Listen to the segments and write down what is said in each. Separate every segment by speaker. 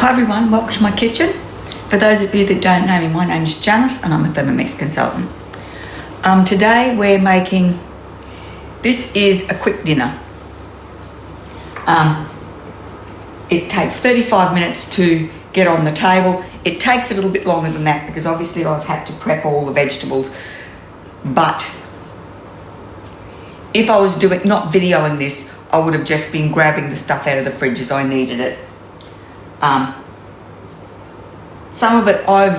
Speaker 1: Hi everyone, welcome to my kitchen. For those of you that don't know me, my name is Janice and I'm a Thermomix consultant. Today we're making, this is a quick dinner. It takes 35 minutes to get on the table. It takes a little bit longer than that because obviously I've had to prep all the vegetables. But if I was not videoing this, I would have just been grabbing the stuff out of the fridge as I needed it. Some of it I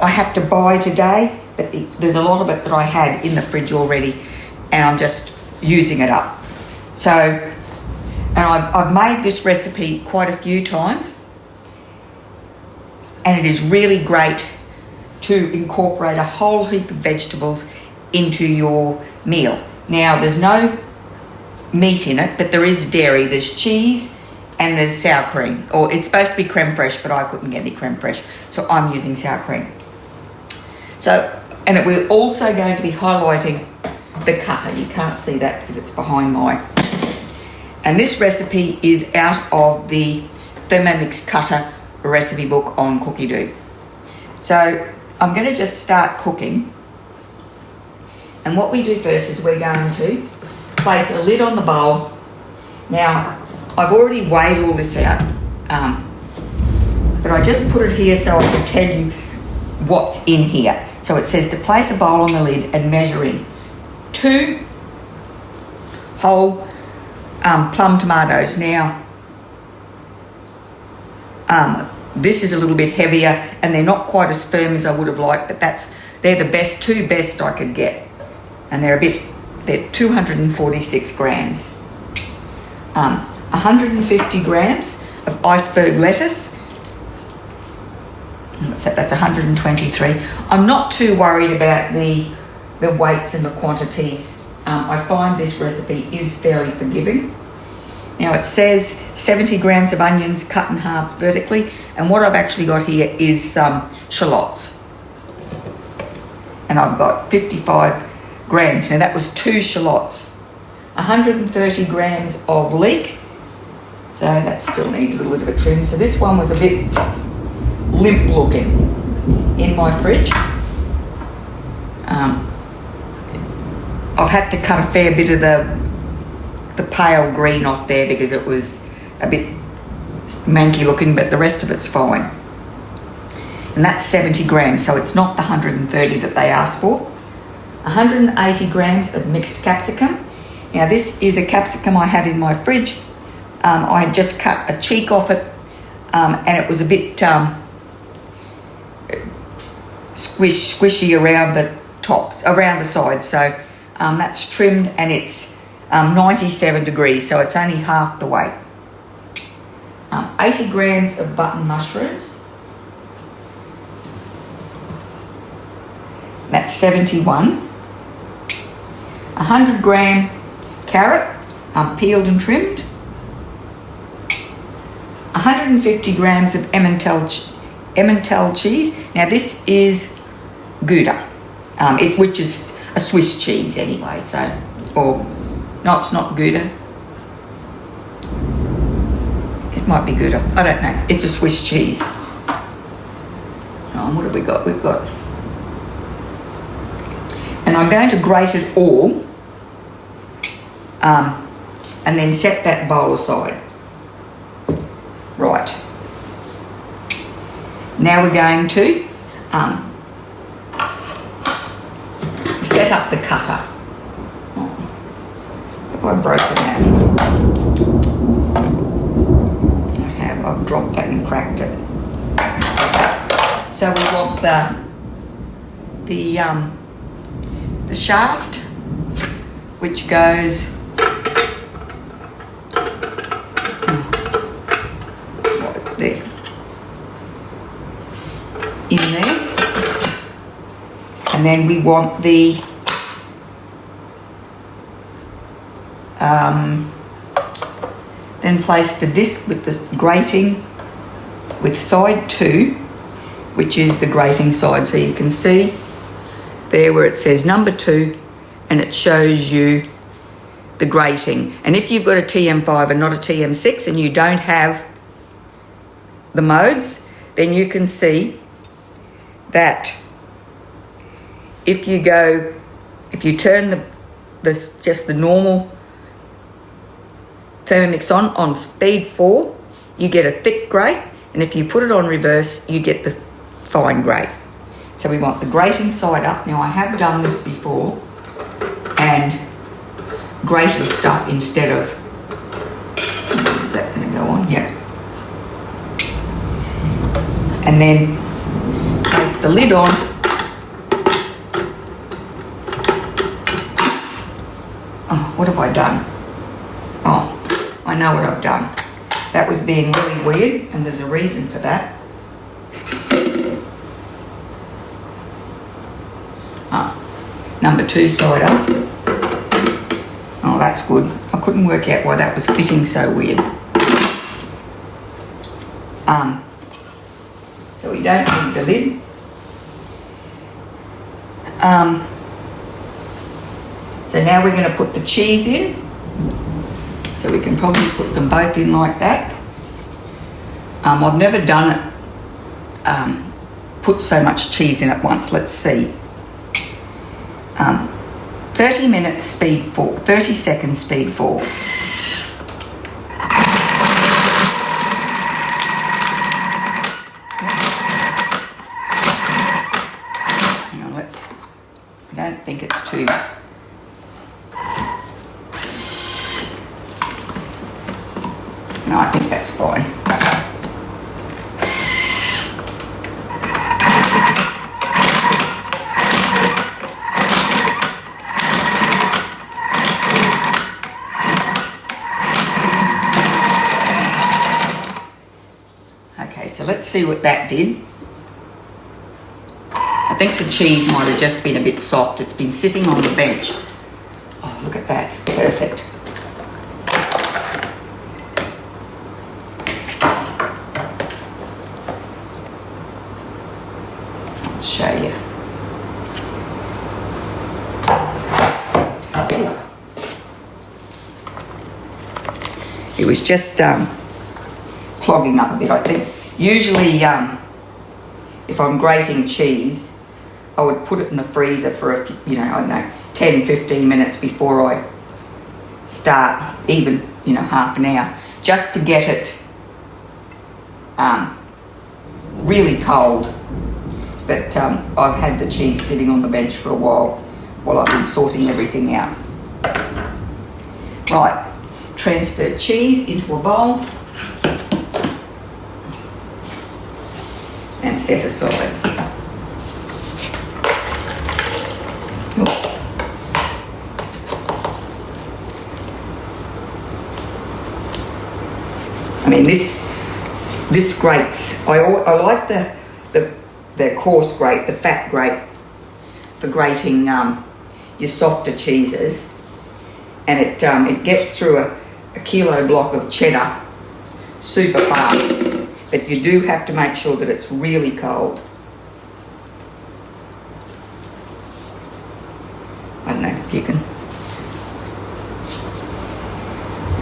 Speaker 1: have to buy today, but there's a lot of it that I had in the fridge already and I'm just using it up. So, and I've made this recipe quite a few times and it is really great to incorporate a whole heap of vegetables into your meal. Now, there's no meat in it, but there is dairy, there's cheese, and there's sour cream, or it's supposed to be creme fraiche, but I couldn't get any creme fraiche, so I'm using sour cream. So, and we're also going to be highlighting the cutter. You can't see that because it's behind my. And this recipe is out of the Thermomix cutter recipe book on Cookie Do. So I'm going to just start cooking. And what we do first is we're going to place a lid on the bowl. Now, I've already weighed all this out, but I just put it here so I can tell you what's in here. So it says to place a bowl on the lid and measure in 2 whole plum tomatoes. Now, this is a little bit heavier and they're not quite as firm as I would have liked, but they're the two best I could get. And they're 246 grams. 150 grams of iceberg lettuce. That's 123. I'm not too worried about the weights and the quantities. I find this recipe is fairly forgiving. Now it says 70 grams of onions cut in halves vertically, and what I've actually got here is shallots. And I've got 55 grams. Now that was 2 shallots. 130 grams of leek. So that still needs a little bit of a trim. So this one was a bit limp looking in my fridge. I've had to cut a fair bit of the pale green off there because it was a bit manky looking, but the rest of it's fine. And that's 70 grams, so it's not the 130 that they asked for. 180 grams of mixed capsicum. Now this is a capsicum I had in my fridge. I had just cut a cheek off it and it was a bit squishy around the tops, around the sides. So that's trimmed and it's 97 degrees, so it's only half the weight. 80 grams of button mushrooms. That's 71. 100 gram carrot, peeled and trimmed. 150 grams of Emmental cheese. Now this is Gouda, which is a Swiss cheese anyway. So, or no, it's not Gouda. It might be Gouda. I don't know. It's a Swiss cheese. What have we got? We've got, and I'm going to grate it all, and then set that bowl aside. Right. Now we're going to set up the cutter. Have I broken that? I have. I've dropped that and cracked it. So we want the shaft, which goes there, in there, and then we want the then place the disc with the grating with side 2, which is the grating side. So you can see there where it says number 2 and it shows you the grating. And if you've got a TM5 and not a TM6 and you don't have the modes, then you can see that if you turn just the normal Thermomix on speed 4, you get a thick grate, and if you put it on reverse, you get the fine grate. So we want the grating side up. Now I have done this before and grated stuff instead of, is that going to go on? Yeah. And then place the lid on. Oh, what have I done? Oh, I know what I've done. That was being really weird, and there's a reason for that. Number 2 side up. Oh, that's good. I couldn't work out why that was fitting so weird. So we don't need the lid. So now we're going to put the cheese in. So we can probably put them both in like that. I've never done it, put so much cheese in at once. Let's see. 30 minutes speed 4, 30 seconds speed 4. Hang on, I don't think it's too. No, I think that's fine. Okay, so let's see what that did. I think the cheese might have just been a bit soft. It's been sitting on the bench. Oh, look at that. Perfect. Show you. It was just clogging up a bit, I think. Usually, if I'm grating cheese, I would put it in the freezer for a few, I don't know, 10, 15 minutes before I start, even, half an hour, just to get it really cold. But I've had the cheese sitting on the bench for a while I've been sorting everything out. Right, transfer cheese into a bowl and set aside. Oops. I mean, this grates. I like the coarse grate, the fat grate, for grating your softer cheeses, and it gets through a kilo block of cheddar super fast. But you do have to make sure that it's really cold. I don't know if you can.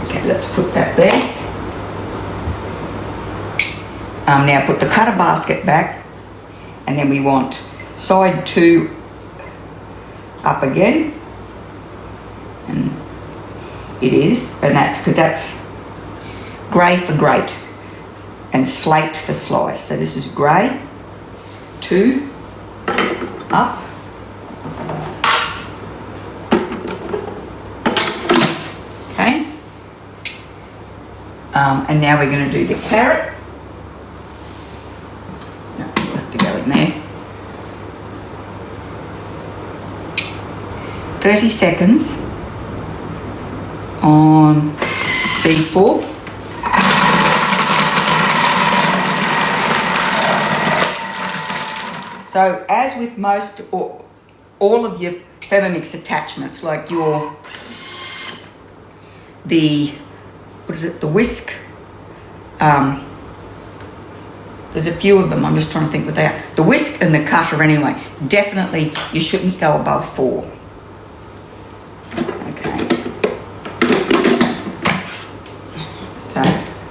Speaker 1: Okay, let's put that there. Now put the cutter basket back, and then we want side 2 up again, and it is, and that's because that's grey for grate and slate for slice. So this is grey, 2 up, okay, and now we're going to do the carrot. No, we'll have to go in there. 30 seconds on speed 4. So as with most or all of your Thermomix attachments, like the whisk, there's a few of them, I'm just trying to think what they are. The whisk and the cutter anyway, definitely you shouldn't go above 4. Okay. So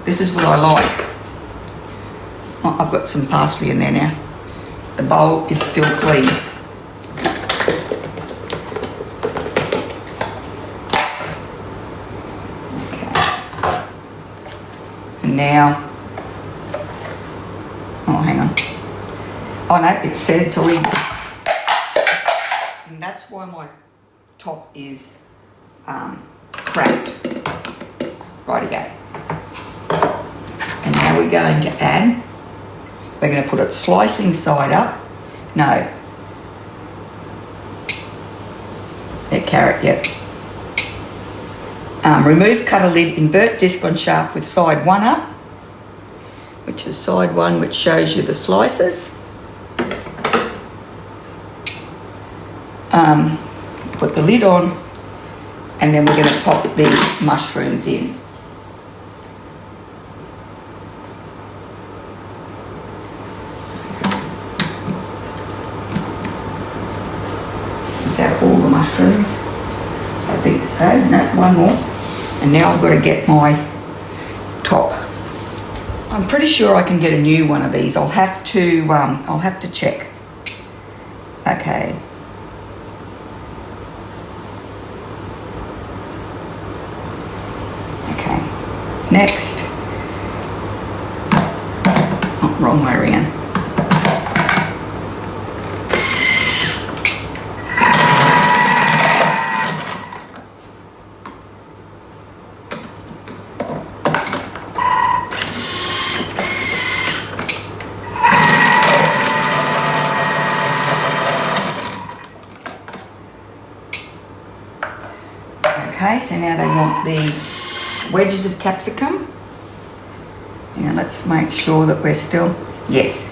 Speaker 1: this is what I like. Oh, I've got some parsley in there now. The bowl is still clean. Okay. And now, oh, hang on. Oh no, it said to leave. And that's why my top is cracked. Rightio. And now we're going to add, we're going to put it slicing side up. No. That carrot, yep. Remove cutter lid, invert disc on shaft with side 1 up, which is side 1, which shows you the slices. Put the lid on, and then we're going to pop the mushrooms in. Is that all the mushrooms? I think so. No, one more. And now I've got to get my top. I'm pretty sure I can get a new one of these. I'll have to check. Okay. Next, oh, wrong way around. Okay, so now they want the wedges of capsicum. Now let's make sure that we're still, yes.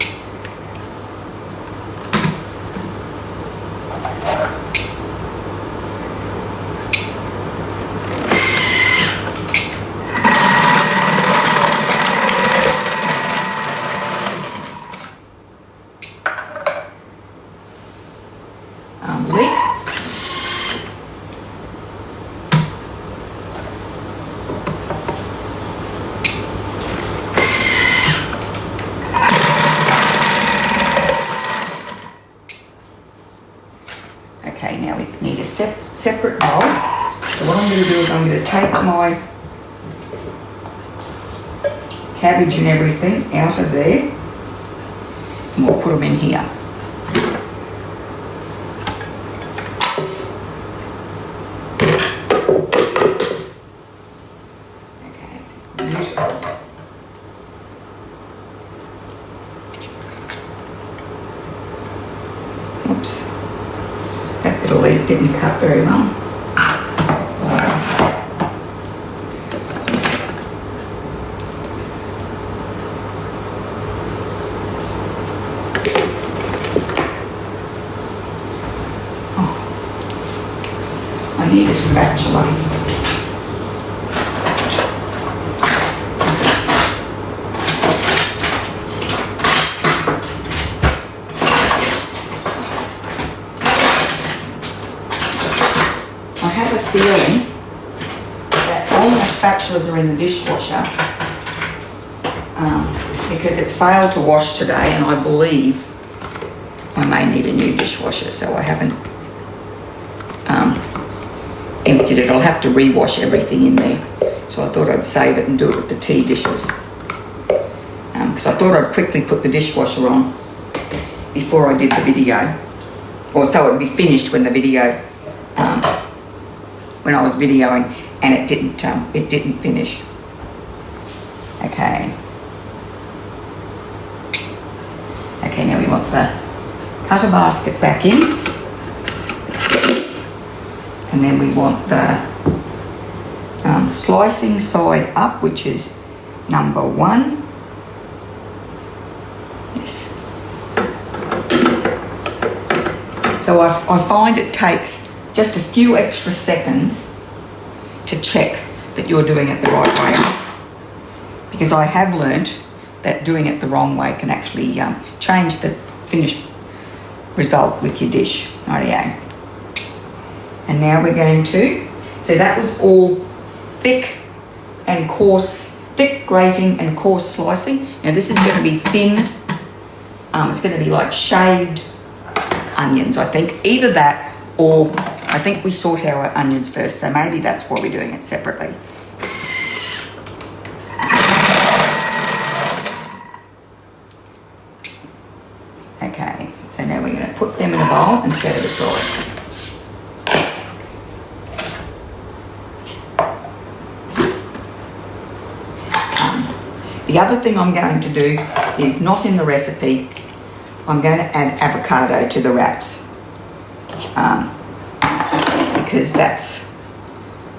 Speaker 1: Lid. Okay, now we need a separate bowl. So what I'm going to do is I'm going to take my cabbage and everything out of there, and we'll put them in here. Oops, that little leaf didn't cut very well. Oh, I need a spatula. Feeling that all my spatulas are in the dishwasher because it failed to wash today, and I believe I may need a new dishwasher, so I haven't emptied it. I'll have to rewash everything in there, so I thought I'd save it and do it with the tea dishes, because I thought I'd quickly put the dishwasher on before I did the video, or so it would be finished when the video when I was videoing, and it didn't finish. Okay. Okay, now we want the cutter basket back in, and then we want the slicing side up, which is number 1. Yes. So I find it takes just a few extra seconds to check that you're doing it the right way, because I have learnt that doing it the wrong way can actually change the finished result with your dish. Rightio. And now we're going to, so that was all thick and coarse thick grating and coarse slicing. Now this is going to be thin. It's going to be like shaved onions, I think. Either that or I think we sort our onions first, so maybe that's why we're doing it separately. Okay, so now we're going to put them in a bowl and set it aside. The other thing I'm going to do is not in the recipe. I'm going to add avocado to the wraps because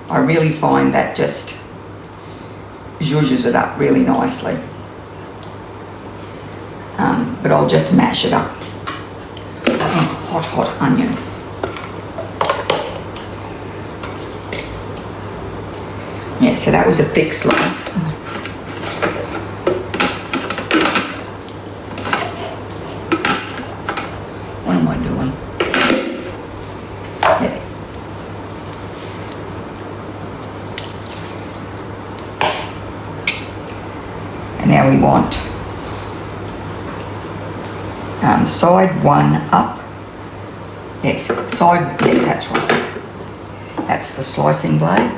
Speaker 1: I really find that just zhuzhes it up really nicely. But I'll just mash it up. Oh, hot onion. Yeah, so that was a thick slice. What am I doing? Yeah. And now we want side one up. Yes, side, yeah, that's right. That's the slicing blade.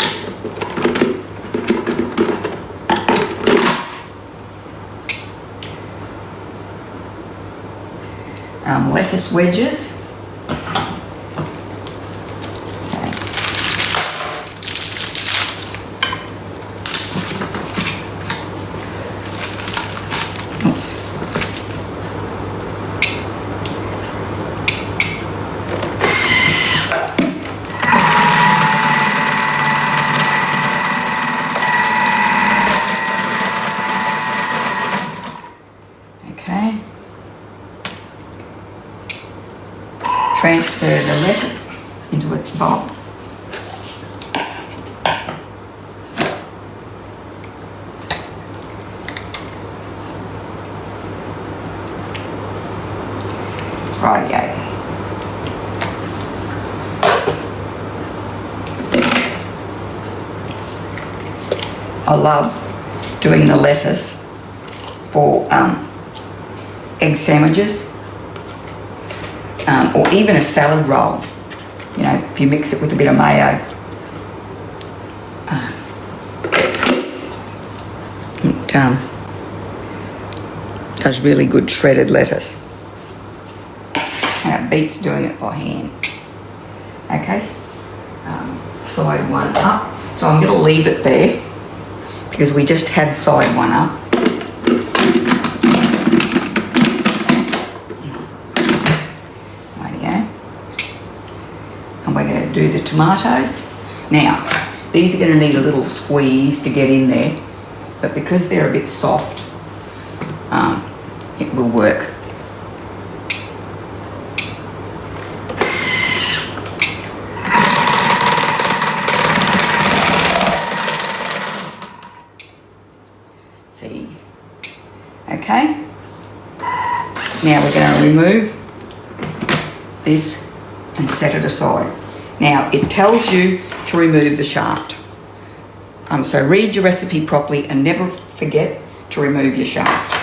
Speaker 1: Lettuce wedges. Okay. Oops. Okay. Transfer the lettuce into its bowl. Rightio. I love doing the lettuce for egg sandwiches. Or even a salad roll, you know, if you mix it with a bit of mayo. It does really good shredded lettuce. And it beats doing it by hand. Okay, side one up. So I'm going to leave it there because we just had side one up. And we're going to do the tomatoes. Now, these are going to need a little squeeze to get in there, but because they're a bit soft, it will work. See? Okay. Now we're going to remove this and set it aside. Now it tells you to remove the shaft. So read your recipe properly and never forget to remove your shaft.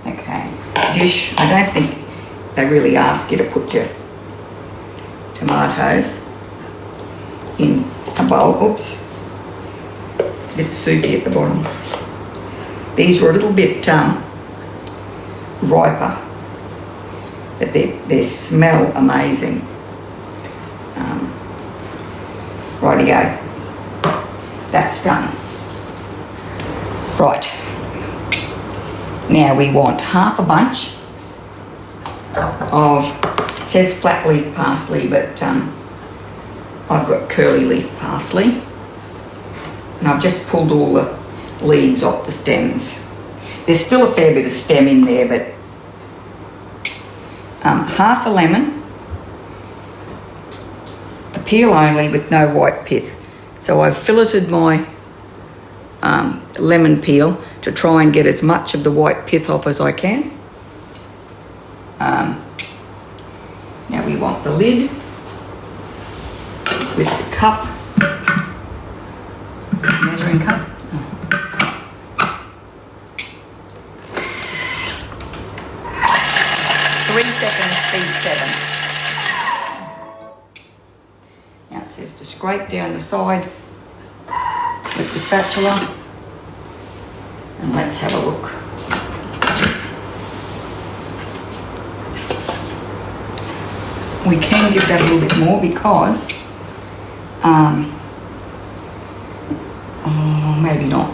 Speaker 1: Okay, dish. I don't think they really ask you to put your tomatoes in a bowl. Oops, it's a bit soupy at the bottom. These were a little bit riper, but they smell amazing. Rightio, that's done. Right, now we want half a bunch of, it says flat leaf parsley, but I've got curly leaf parsley, and I've just pulled all the leaves off the stems. There's still a fair bit of stem in there, but half a lemon, the peel only with no white pith. So I've filleted my lemon peel to try and get as much of the white pith off as I can. Now we want the lid. with the cup, measuring cup. 3 seconds, speed 7. Now it says to scrape down the side with the spatula. And let's have a look. We can give that a little bit more because, maybe not.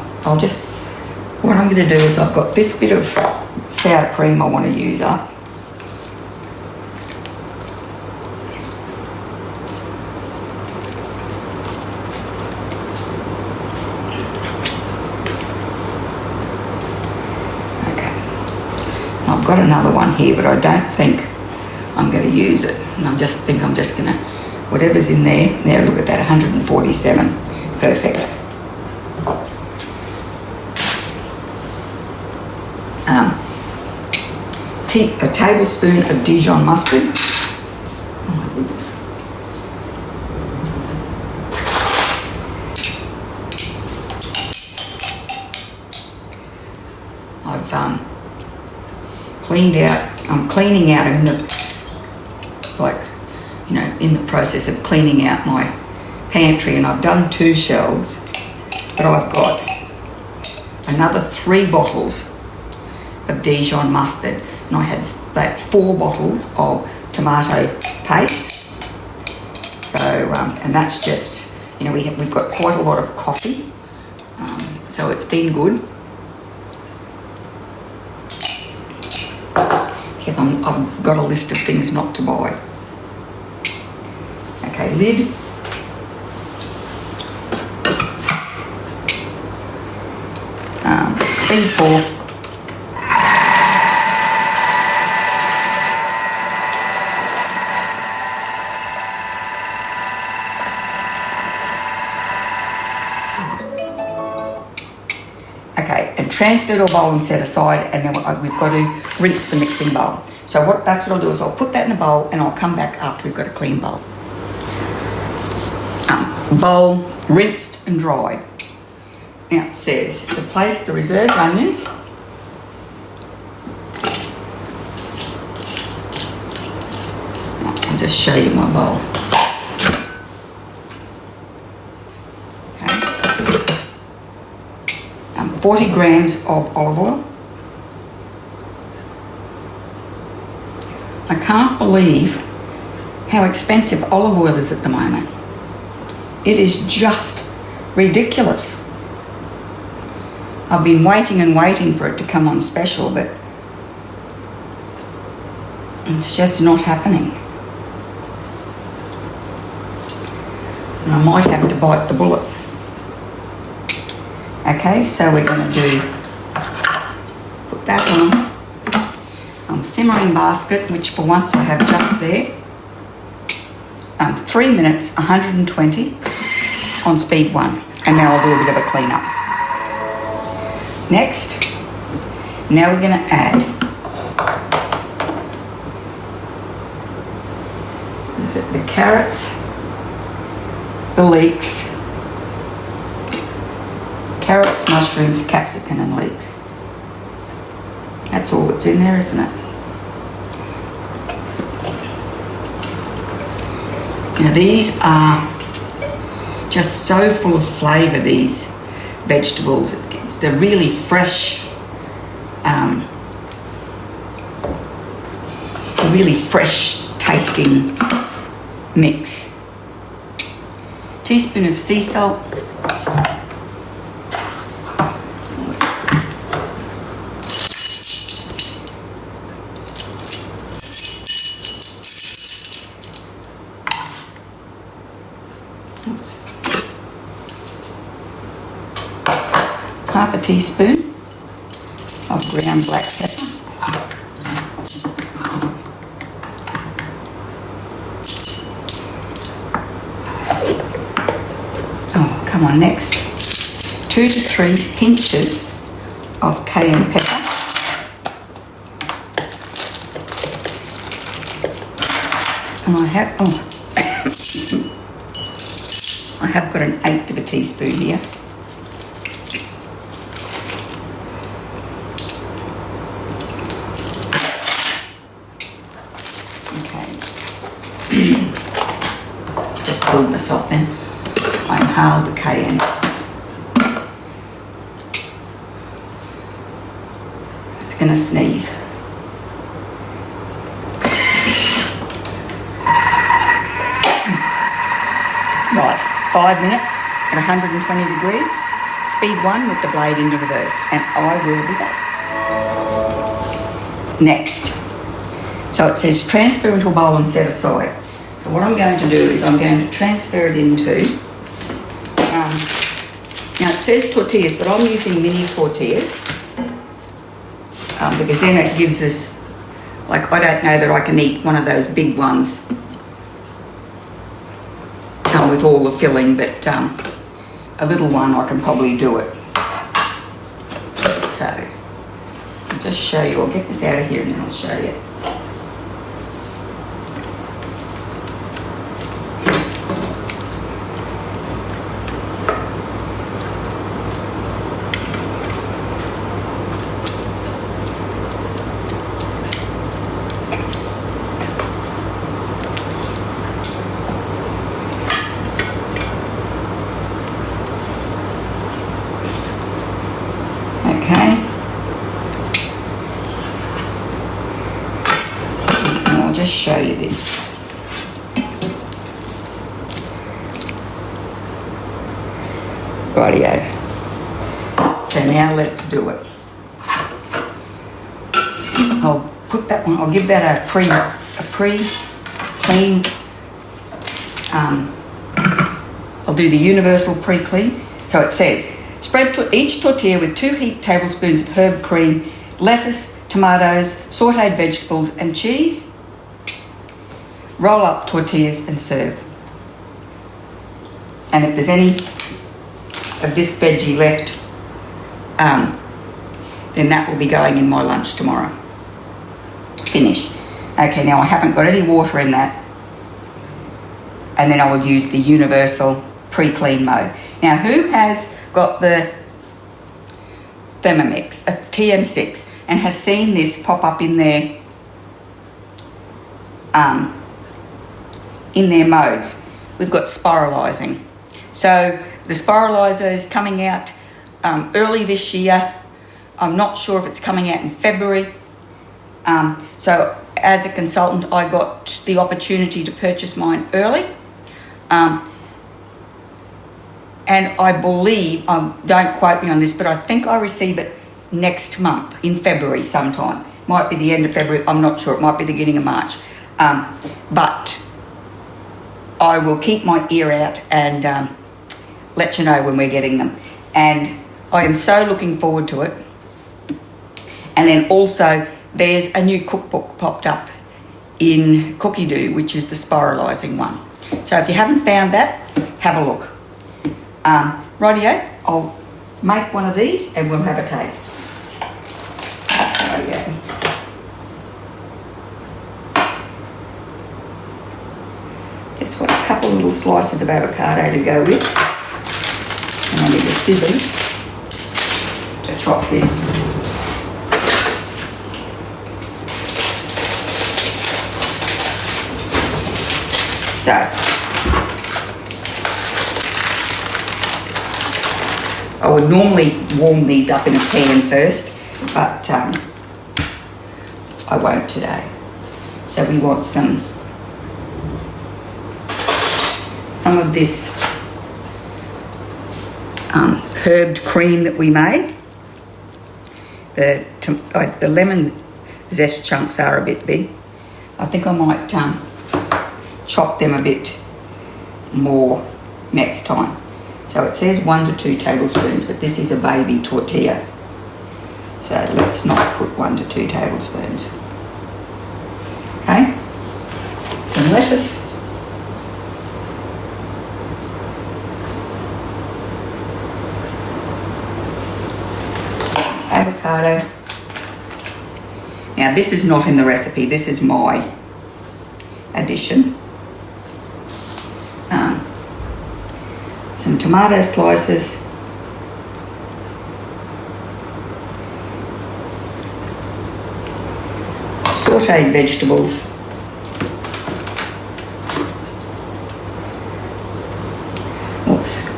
Speaker 1: What I'm going to do is I've got this bit of sour cream I want to use up. I've got another one here, but I don't think I'm going to use it. And I just think I'm just going to, whatever's in there, look at that, 147. Perfect. A tablespoon of Dijon mustard. Oh my goodness. I've cleaned out, I'm cleaning out in the, in the process of cleaning out my pantry, and I've done 2 shelves, but I've got another 3 bottles of Dijon mustard, and I had like 4 bottles of tomato paste. So, and that's just, we've got quite a lot of coffee, so it's been good. Because I've got a list of things not to buy. Okay, lid. Speed 4. Okay, and transfer to a bowl and set aside, and then we've got to rinse the mixing bowl. So that's what I'll do is I'll put that in a bowl, and I'll come back after we've got a clean bowl. Bowl rinsed and dried. Now it says to place the reserved onions I'll just show you my bowl. Okay. 40 grams of olive oil. I can't believe how expensive olive oil is at the moment. It is just ridiculous. I've been waiting and waiting for it to come on special, but it's just not happening. And I might have to bite the bullet. Okay, so we're going to put that on simmering basket, which for once I have just there. 3 minutes, 120 on speed 1. And now I'll do a bit of a clean up. Next, now we're going to add, the carrots, the leeks, carrots, mushrooms, capsicum and leeks. That's all that's in there, isn't it? Now these are just so full of flavour, these vegetables. They're really fresh. It's a really fresh tasting mix. Teaspoon of sea salt. Oops. Half a teaspoon of ground black pepper. Oh, come on, next. 2 to 3 pinches of cayenne pepper. And I have, I have got an 1/8 of a teaspoon here. Okay. Just pulled myself in. I inhaled the cayenne. It's going to sneeze. Right, 5 minutes at 120 degrees, speed 1 with the blade into reverse, and I will be back. Next, so it says transfer into a bowl and set aside. So what I'm going to do is I'm going to transfer it into, now it says tortillas, but I'm using mini tortillas, because then it gives us, like, I don't know that I can eat one of those big ones with all the filling, but a little one I can probably do it. So I'll just show you. I'll get this out of here and then I'll show you. Show you this. Rightio. So now let's do it. I'll put that one. I'll give that a pre clean. I'll do the universal pre-clean. So it says spread each tortilla with 2 heaped tablespoons of herb cream, lettuce, tomatoes, sautéed vegetables, and cheese. Roll up tortillas and serve. And if there's any of this veggie left, then that will be going in my lunch tomorrow. Finish. Okay, now I haven't got any water in that. And then I will use the universal pre-clean mode. Now, who has got the Thermomix, a TM6, and has seen this pop up in their modes? We've got spiralising. So the spiraliser is coming out early this year. I'm not sure if it's coming out in February. So as a consultant, I got the opportunity to purchase mine early. And I believe, don't quote me on this, but I think I receive it next month, in February sometime. Might be the end of February, I'm not sure. It might be the beginning of March. But I will keep my ear out and let you know when we're getting them. And I am so looking forward to it. And then also, there's a new cookbook popped up in Cookie Doo, which is the spiralising one. So if you haven't found that, have a look. Rightio, I'll make one of these and we'll have a taste. Rightio. Just want a couple of little slices of avocado to go with. And I need the scissors to chop this. So, I would normally warm these up in a pan first, but I won't today. So we want some of this herbed cream that we made. The lemon zest chunks are a bit big. I think I might chop them a bit more next time. So it says 1 to 2 tablespoons, but this is a baby tortilla. So let's not put 1 to 2 tablespoons. Okay, some lettuce. Avocado. Now this is not in the recipe, this is my some tomato slices, sautéed vegetables, oops.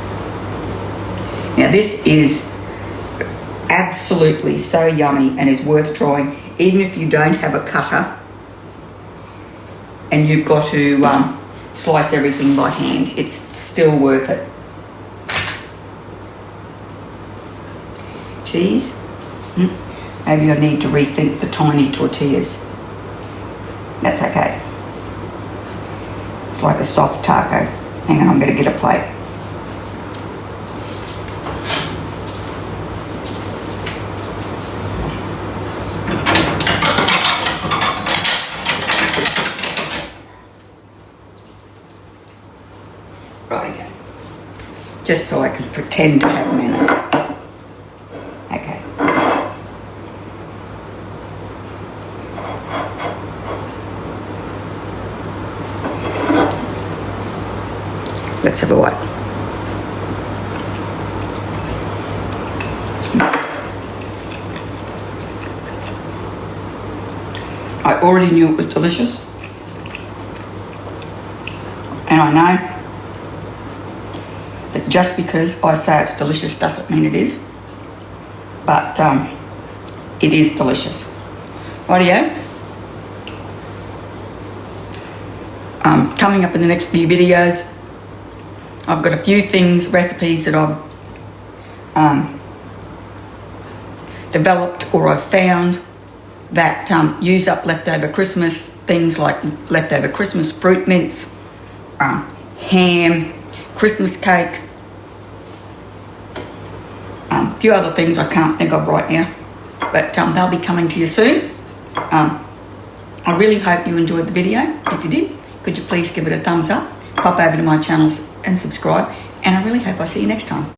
Speaker 1: Now this is absolutely so yummy and is worth trying, even if you don't have a cutter and you've got to slice everything by hand. It's still worth it. Cheese. Maybe I need to rethink the tiny tortillas. That's okay. It's like a soft taco. Hang on, I'm going to get a plate. Right, just so I can pretend to have manners. Okay. Let's have a what? I already knew it was delicious, and I know that just because I say it's delicious doesn't mean it is, but it is delicious. Rightio. Coming up in the next few videos, I've got a few things, recipes that I've developed or I've found that use up leftover Christmas things, like leftover Christmas fruit mince, ham, Christmas cake, a few other things I can't think of right now, but they'll be coming to you soon. I really hope you enjoyed the video. If you did, could you please give it a thumbs up, pop over to my channels and subscribe, and I really hope I see you next time.